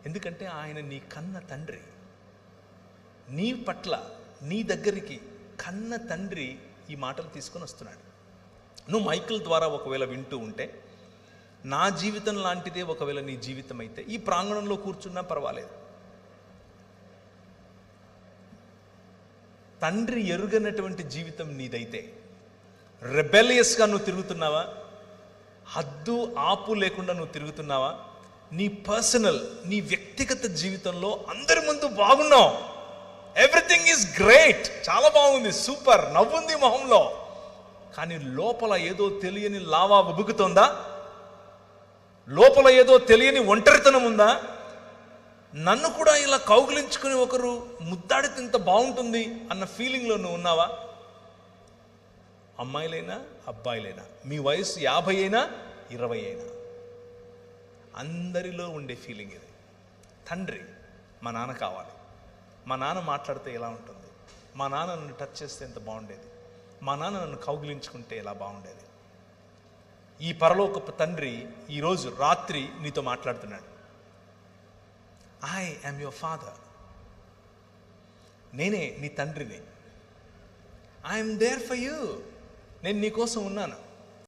ఎందుకంటే ఆయన నీ కన్న తండ్రి. నీ పట్ల, నీ దగ్గరికి కన్న తండ్రి ఈ మాటలు తీసుకొని వస్తున్నాడు. నువ్వు మైకుల ద్వారా ఒకవేళ వింటూ ఉంటే, నా జీవితం లాంటిదే ఒకవేళ నీ జీవితం అయితే, ఈ ప్రాంగణంలో కూర్చున్నా పర్వాలేదు. తండ్రి ఎరుగనటువంటి జీవితం నీదైతే, రెబెలియస్గా నువ్వు తిరుగుతున్నావా, హద్దు ఆపు లేకుండా నువ్వు తిరుగుతున్నావా, నీ పర్సనల్, నీ వ్యక్తిగత జీవితంలో అందరి ముందు బాగున్నావు, ఎవ్రీథింగ్ ఈజ్ గ్రేట్, చాలా బాగుంది, సూపర్, నవ్వుంది మొహంలో, కానీ లోపల ఏదో తెలియని లావా ఉబుకుతోందా, లోపల ఏదో తెలియని ఒంటరితనం ఉందా, నన్ను కూడా ఇలా కౌగిలించుకుని ఒకరు ముద్దాడితే ఇంత బాగుంటుంది అన్న ఫీలింగ్లో నువ్వు ఉన్నావా? అమ్మాయిలైనా అబ్బాయిలైనా, మీ వయసు 50 అయినా 20 అయినా, అందరిలో ఉండే ఫీలింగ్ ఇది. తండ్రి, మా నాన్న కావాలి, మా నాన్న మాట్లాడితే ఎలా ఉంటుంది, మా నాన్న నన్ను టచ్ చేస్తే ఎంత బాగుండేది, మా నాన్న నన్ను కౌగిలించుకుంటే ఎలా బాగుండేది. ఈ పరలోకపు తండ్రి ఈరోజు రాత్రి నీతో మాట్లాడుతున్నాడు. ఐ యామ్ యువర్ ఫాదర్, నేనే నీ తండ్రిని. ఐఎమ్ దేర్ ఫర్ యూ, నేను నీకోసం ఉన్నాను.